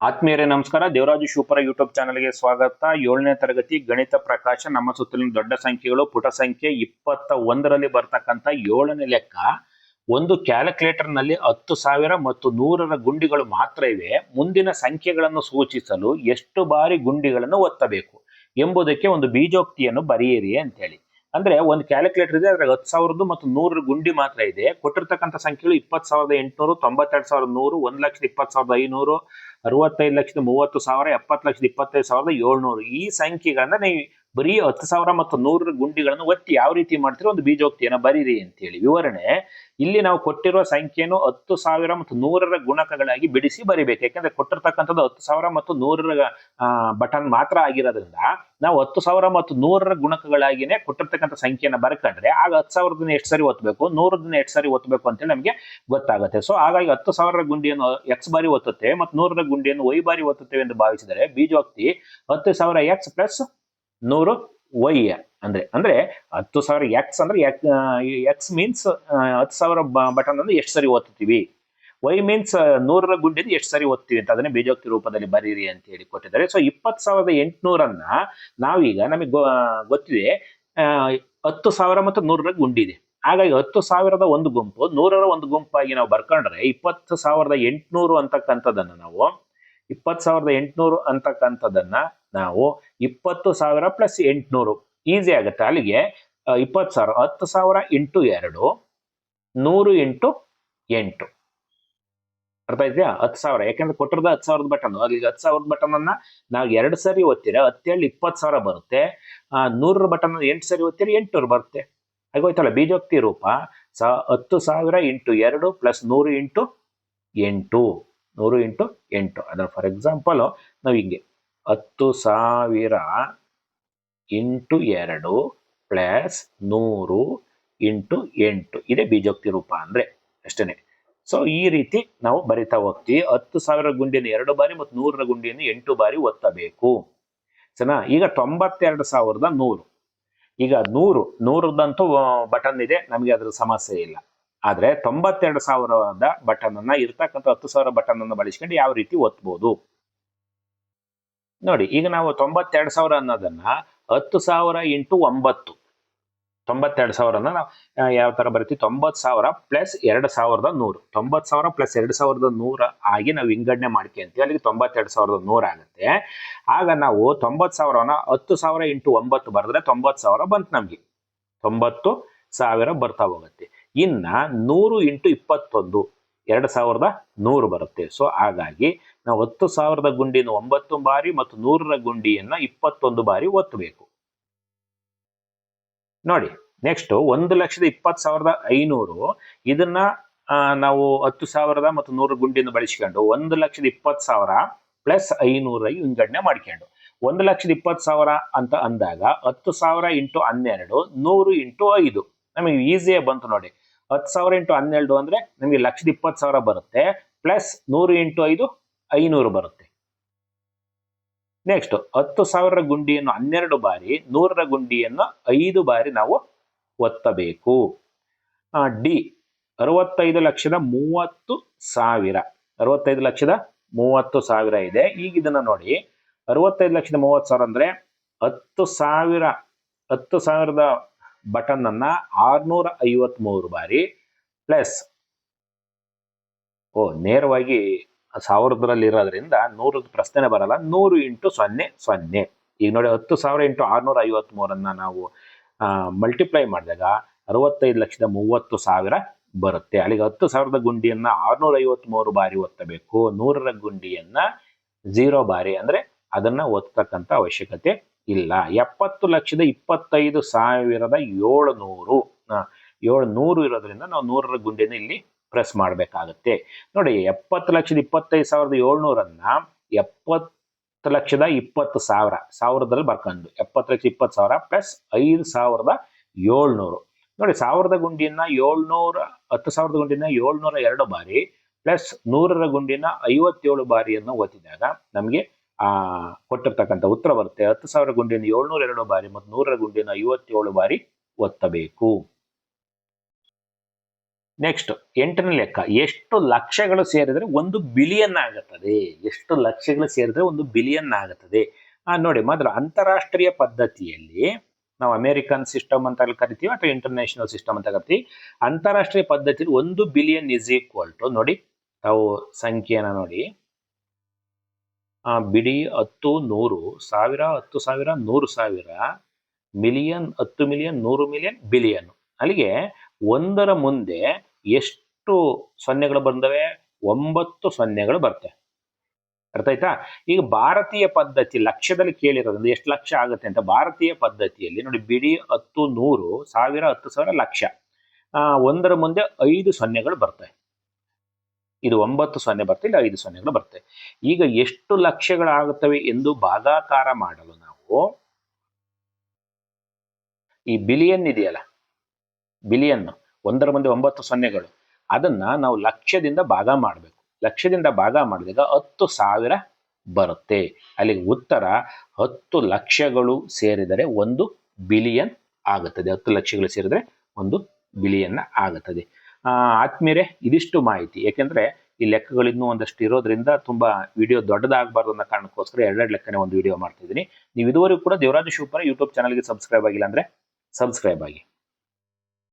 ಆತ್ಮೀಯರೇ ನಮಸ್ಕಾರ. ದೇವರಾಜು ಶಿವಪುರ ಯೂಟ್ಯೂಬ್ ಚಾನಲ್ಗೆ ಸ್ವಾಗತ. 7ನೇ ತರಗತಿ ಗಣಿತ ಪ್ರಕಾಶ. ನಮ್ಮ ಸುತ್ತಲಿನ ದೊಡ್ಡ ಸಂಖ್ಯೆಗಳು ಪುಟ ಸಂಖ್ಯೆ 21ರಲ್ಲಿ ಬರ್ತಕ್ಕಂಥ 7ನೇ ಲೆಕ್ಕ. ಒಂದು ಕ್ಯಾಲ್ಕುಲೇಟರ್ ನಲ್ಲಿ 10,000 ಮತ್ತು 100ರ ಗುಂಡಿಗಳು ಮಾತ್ರ ಇವೆ. ಮುಂದಿನ ಸಂಖ್ಯೆಗಳನ್ನು ಸೂಚಿಸಲು ಎಷ್ಟು ಬಾರಿ ಗುಂಡಿಗಳನ್ನು ಒತ್ತಬೇಕು ಎಂಬುದಕ್ಕೆ ಒಂದು ಬೀಜೋಕ್ತಿಯನ್ನು ಬರೆಯಿರಿ ಅಂತೇಳಿ. ಅಂದ್ರೆ ಒಂದು ಕ್ಯಾಲ್ಕುಲೇಟರ್ ಇದೆ, ಅದ್ರಾಗ 10,000 ಮತ್ತು 100ರ ಗುಂಡಿ ಮಾತ್ರ ಇದೆ. ಕೊಟ್ಟಿರ್ತಕ್ಕಂಥ ಸಂಖ್ಯೆಗಳು 20,800, 92,100, 1,20,500, 65,30,000, 70,25,700. ಈ ಸಂಖ್ಯೆಗಳನ್ನ ನೀವು ಬರೀ 10,000 ಮತ್ತು 100ರ ಗುಂಡಿಗಳನ್ನು ಒತ್ತಿ ಯಾವ ರೀತಿ ಮಾಡ್ತೀರೋ ಒಂದು ಬೀಜೋಕ್ತಿಯನ್ನು ಬರೀರಿ ಅಂತೇಳಿ. ವಿವರಣೆ: ಇಲ್ಲಿ ನಾವು ಕೊಟ್ಟಿರುವ ಸಂಖ್ಯೆಯನ್ನು 10,000 ಮತ್ತು 100ರ ಗುಣಕಗಳಾಗಿ ಬಿಡಿಸಿ ಬರಿಬೇಕು. ಯಾಕಂದ್ರೆ ಕೊಟ್ಟಿರ್ತಕ್ಕಂಥದ್ದು 10,000 ಮತ್ತು 100ರ ಬಟನ್ ಮಾತ್ರ ಆಗಿರೋದ್ರಿಂದ ನಾವು 10,000 ಮತ್ತು 100ರ ಗುಣಕಗಳಾಗಿನೇ ಕೊಟ್ಟಿರ್ತಕ್ಕಂಥ ಸಂಖ್ಯೆಯನ್ನು ಬರ್ಕೊಂಡ್ರೆ ಆಗ 10,000 ಎಷ್ಟು ಸರಿ ಒತ್ತಬೇಕು, 100 ಎಷ್ಟು ಸರಿ ಒತ್ತಬೇಕು ಅಂತೇಳಿ ನಮಗೆ ಗೊತ್ತಾಗುತ್ತೆ. ಸೊ ಹಾಗಾಗಿ 10,000ರ ಗುಂಡಿಯನ್ನು x ಬಾರಿ ಒತ್ತುತ್ತೇವೆ ಮತ್ತು 100ರ ಗುಂಡಿಯನ್ನು y ಬಾರಿ ಒತ್ತುತ್ತೇವೆ ಎಂದು ಭಾವಿಸಿದರೆ ಬೀಜೋಕ್ತಿ 10,000 x ಪ್ಲಸ್ 100 y ಅಂದ್ರೆ 10,000 x ಅಂದ್ರೆ x ಮೀನ್ಸ್ 10,000 ಬಟನ್ ಅಂದ್ರೆ ಎಷ್ಟು ಸರಿ ಒತ್ತುತ್ತೀವಿ, y ಮೀನ್ಸ್ 100ರ ಗುಂಡಿನ ಎಷ್ಟು ಸರಿ ಓದ್ತೀವಿ ಅಂತ ಅದನ್ನೇ ಬೀಜೋಕ್ತಿ ರೂಪದಲ್ಲಿ ಬರೀರಿ ಅಂತ ಹೇಳಿ ಕೊಟ್ಟಿದ್ದಾರೆ. ಸೊ 20,800ಅನ್ನ ನಾವೀಗ ನಮಗೆ ಗೊತ್ತಿದೆ 10,000 ಮತ್ತು 100ರ ಗುಂಡಿ ಇದೆ. ಹಾಗಾಗಿ 10,000ದ ಒಂದು ಗುಂಪು 100ರ ಒಂದು ಗುಂಪಾಗಿ ನಾವು ಬರ್ಕೊಂಡ್ರೆ 20,800 ಅಂತಕ್ಕಂಥದ್ದನ್ನ ನಾವು 20,800 ಅಂತಕ್ಕಂಥದ್ದನ್ನ ನಾವು 20,000 ಪ್ಲಸ್ 800 ಈಸಿ ಆಗುತ್ತೆ. ಅಲ್ಲಿಗೆ 20,000 10,000 ಇಂಟು 2 100 ಇಂಟು 8 ಅರ್ಥ ಇದೆಯಾ? 10,000 ಯಾಕಂದ್ರೆ ಕೊಟ್ಟಿರೋದು 10,000 ಬಟನ್. ಅಲ್ಲಿಗೆ 10,000 ಬಟನ್ ಅನ್ನ ನಾವು 2 ಸರಿ ಒತ್ತಿರ 10 20,000 ಬರುತ್ತೆ. 100ರ ಬಟನ್ 8 ಸರಿ ಒತ್ತಿರಿ 800 ಬರುತ್ತೆ. ಆಗೋಯ್ತಲ್ಲ ಬೀಜೋಕ್ತಿ ರೂಪ. 10,000 ಇಂಟು 2 ಪ್ಲಸ್ 100 ಇಂಟು 8 100 ಇಂಟು 8. ಅದರ ಫಾರ್ ಎಕ್ಸಾಂಪಲ್ ನಾವು ಹಿಂಗೆ 10,000 ಇಂಟು 2 ಪ್ಲಸ್ 100 ಇಂಟು 8 ಇದೇ ಬೀಜೋಕ್ತಿ ರೂಪ ಅಂದ್ರೆ ಅಷ್ಟೇನೆ. ಸೊ ಈ ರೀತಿ ನಾವು ಬರಿತಾ ಹೋಗ್ತೀವಿ. 10,000 ಗುಂಡಿಯನ್ನು 2 ಬಾರಿ ಮತ್ತು 100ರ ಗುಂಡಿಯನ್ನು 8 ಬಾರಿ ಒತ್ತಬೇಕು. ಸರಿನಾ? ಈಗ 92,100. ಈಗ 100ದಂತೂ ಬಟನ್ ಇದೆ, ನಮಗೆ ಅದ್ರ ಸಮಸ್ಯೆ ಇಲ್ಲ. ಆದ್ರೆ 92,000ದ ಬಟನ್ ಅನ್ನ ಇರ್ತಕ್ಕಂಥ 10,000 ಬಟನ್ ಅನ್ನು ಬಳಸ್ಕೊಂಡು ಯಾವ ರೀತಿ ಒತ್ತಬಹುದು ನೋಡಿ. ಈಗ ನಾವು 92,000 ಅನ್ನೋದನ್ನ 10,000 ಇಂಟು 9 92,000ನ ನಾವು ಯಾವ ತರ ಬರ್ತೀವಿ? 90,000 ಪ್ಲಸ್ 2,100. 90,000 ಪ್ಲಸ್ 2,100 ಆಗಿ ನಾವು ವಿಂಗಡಣೆ ಮಾಡ್ಕೊಂತೀವಿ. ಅಲ್ಲಿಗೆ 92,100 ಆಗುತ್ತೆ. ಆಗ ನಾವು 90,000ನ 10,000 ಇಂಟು 9 ಬರೆದ್ರೆ 90,000 ಬಂತು. ನಮ್ಗೆ 90,000 ಬರ್ತಾ ಹೋಗುತ್ತೆ. ಇನ್ನ 100 ಇಂಟು 21 2,100 ಬರುತ್ತೆ. ಸೊ ಹಾಗಾಗಿ ನಾವು 10,000ದ ಗುಂಡಿಯನ್ನು 9 ಬಾರಿ ಮತ್ತು 100ರ ಗುಂಡಿಯನ್ನ 21 ಬಾರಿ ಒತ್ತಬೇಕು ನೋಡಿ. ನೆಕ್ಸ್ಟ್ 1,20,500. ಇದನ್ನ ನಾವು 10,000 ಮತ್ತು 100 ಗುಂಡಿಯನ್ನು ಬಳಸಿಕೊಂಡು 1,20,000 ಪ್ಲಸ್ 500 ವಿಂಗಡಣೆ ಮಾಡ್ಕೊಂಡು 1,20,000 ಅಂತ ಅಂದಾಗ 10,000 ಇಂಟು 12 100 ಇಂಟು 5 ನಮಗೆ ಈಸಿಯಾಗಿ ಬಂತು ನೋಡಿ. 10,000 ಇಂಟು 12 ಅಂದ್ರೆ ನಮಗೆ 1,20,000 ಬರುತ್ತೆ. ಪ್ಲಸ್ 100 ಇಂಟು 5 500 ಬರುತ್ತೆ. ನೆಕ್ಸ್ಟ್ 10,000ರ ಗುಂಡಿಯನ್ನು 12 ಬಾರಿ 100ರ ಗುಂಡಿಯನ್ನು 5 ಬಾರಿ ನಾವು ಒತ್ತಬೇಕು. ಡಿ 65,30,000 65,30,000 ಇದೆ. ಈಗ ಇದನ್ನ ನೋಡಿ 65,30,000 ಅಂದ್ರೆ 10,000ದ ಬಟನ್ ಅನ್ನ 653 ಬಾರಿ ಪ್ಲಸ್ ನೇರವಾಗಿ 1000ರಲ್ಲಿ ಇರೋದ್ರಿಂದ 100ದ ಪ್ರಶ್ನೆ ಬರಲ್ಲ. 100 ಇಂಟು 0,0. ಈಗ ನೋಡಿ 10,000 ಇಂಟು 653 ನಾವು ಮಲ್ಟಿಪ್ಲೈ ಮಾಡಿದಾಗ 65,30,000 ಬರುತ್ತೆ. ಅಲ್ಲಿಗೆ 10,000ದ ಗುಂಡಿಯನ್ನ 653 ಬಾರಿ ಒತ್ತಬೇಕು. 100ರ ಗುಂಡಿಯನ್ನ 0 ಬಾರಿ ಅಂದ್ರೆ ಅದನ್ನ ಒತ್ತಕ್ಕಂತ ಅವಶ್ಯಕತೆ ಇಲ್ಲ. 70,25,700 700 ಇರೋದ್ರಿಂದ ನಾವು 100ರ ಗುಂಡಿಯನ್ನು ಇಲ್ಲಿ ಪ್ರೆಸ್ ಮಾಡಬೇಕಾಗುತ್ತೆ ನೋಡಿ. 70,25,700ಅನ್ನ 70,20,000 1000ದಲ್ಲಿ ಬರ್ಕೊಂಡು 70,20,000 ಪ್ಲಸ್ 5,700 ನೋಡಿ. 1000ದ ಗುಂಡಿಯನ್ನ 700 10,000ದ ಗುಂಡಿನ 702 ಬಾರಿ ಪ್ಲಸ್ 100ರ ಗುಂಡಿನ 57 ಬಾರಿಯನ್ನು ಒತ್ತಿದಾಗ ನಮಗೆ ಕೊಟ್ಟಿರ್ತಕ್ಕಂಥ ಉತ್ತರ ಬರುತ್ತೆ. 10,000 ಗುಂಡಿಯನ್ನು 702 ಬಾರಿ ಮತ್ತು 100ರ ಗುಂಡಿಯನ್ನು 57 ಬಾರಿ ಒತ್ತಬೇಕು. ನೆಕ್ಸ್ಟ್ 8ನೇ ಲೆಕ್ಕ, ಎಷ್ಟು ಲಕ್ಷಗಳು ಸೇರಿದರೆ 1 ಬಿಲಿಯನ್ ಆಗುತ್ತದೆ. ಎಷ್ಟು ಲಕ್ಷಗಳು ಸೇರಿದ್ರೆ 1 ಬಿಲಿಯನ್ ಆಗುತ್ತದೆ. ನೋಡಿ ಮೊದಲು ಅಂತಾರಾಷ್ಟ್ರೀಯ ಪದ್ಧತಿಯಲ್ಲಿ ನಾವು ಅಮೆರಿಕನ್ ಸಿಸ್ಟಮ್ ಅಂತ ಕರಿತೀವಿ ಅಥವಾ ಇಂಟರ್ನ್ಯಾಷನಲ್ ಸಿಸ್ಟಮ್ ಅಂತ ಕರಿತೀವಿ. ಅಂತಾರಾಷ್ಟ್ರೀಯ ಪದ್ಧತಿಯಲ್ಲಿ 1 ಬಿಲಿಯನ್ ಇಸ್ ಈಕ್ವಲ್ ಟು, ನೋಡಿ ತಾವು ಸಂಖ್ಯೆನ ನೋಡಿ, ಬಿಡಿ 10 100 ಸಾವಿರ 10,000 100,000 ಮಿಲಿಯನ್ 10 ಮಿಲಿಯನ್ 100 ಮಿಲಿಯನ್ ಬಿಲಿಯನ್. ಅಲ್ಲಿಗೆ 1ರ ಮುಂದೆ ಎಷ್ಟು ಸೊನ್ನೆಗಳು ಬಂದವೆ? 9 ಸೊನ್ನೆಗಳು ಬರ್ತವೆ. ಅರ್ಥ ಆಯ್ತಾ? ಈಗ ಭಾರತೀಯ ಪದ್ಧತಿ ಲಕ್ಷದಲ್ಲಿ ಕೇಳಿರೋದ್ರಿಂದ ಎಷ್ಟು ಲಕ್ಷ ಆಗುತ್ತೆ ಅಂತ ಭಾರತೀಯ ಪದ್ಧತಿಯಲ್ಲಿ ನೋಡಿ, ಬಿಡಿ 10 100 ಸಾವಿರ 10,000 ಲಕ್ಷ. 1ರ ಮುಂದೆ 5 ಸೊನ್ನೆಗಳು ಬರ್ತವೆ. ಇದು 9 ಸೊನ್ನೆ ಬರ್ತವೆ, ಇಲ್ಲ 5 ಸೊನ್ನೆಗಳು ಬರ್ತವೆ. ಈಗ ಎಷ್ಟು ಲಕ್ಷಗಳಾಗುತ್ತವೆ ಎಂದು ಭಾಗಾಕಾರ ಮಾಡಲು ನಾವು ಈ ಬಿಲಿಯನ್ ಇದೆಯಲ್ಲ, ಬಿಲಿಯನ್ 1ರ ಮುಂದೆ 9 ಸೊನ್ನೆಗಳು, ಅದನ್ನ ನಾವು ಲಕ್ಷದಿಂದ ಭಾಗ ಮಾಡಬೇಕು. ಲಕ್ಷದಿಂದ ಭಾಗ ಮಾಡಿದಾಗ 10,000 ಬರುತ್ತೆ. ಅಲ್ಲಿಗೆ ಉತ್ತರ 10 ಲಕ್ಷಗಳು ಸೇರಿದರೆ 1 ಬಿಲಿಯನ್ ಆಗುತ್ತದೆ. 10 ಲಕ್ಷಗಳು ಸೇರಿದರೆ 1 ಬಿಲಿಯನ್ ಆಗುತ್ತದೆ. ಆತ್ಮೀಯರೇ, ಇದಿಷ್ಟು ಮಾಹಿತಿ. ಯಾಕೆಂದ್ರೆ ಈ ಲೆಕ್ಕಗಳು ಇನ್ನೂ ಒಂದಷ್ಟು ಇರೋದ್ರಿಂದ ತುಂಬಾ ವಿಡಿಯೋ ದೊಡ್ಡದಾಗಬಾರ್ದು ಅನ್ನೋ ಕಾರಣಕ್ಕೋಸ್ಕರ 2 ಲೆಕ್ಕನೇ ಒಂದು ವಿಡಿಯೋ ಮಾಡ್ತಿದ್ದೀನಿ. ನೀವು ಇದುವರೆಗೂ ಕೂಡ ದೇವರಾಜ ಶಿವಪುರ ಯೂಟ್ಯೂಬ್ ಚಾನಲ್ಗೆ ಸಬ್ಸ್ಕ್ರೈಬ್ ಆಗಿಲ್ಲ ಅಂದ್ರೆ ಸಬ್ಸ್ಕ್ರೈಬ್ ಆಗಿ.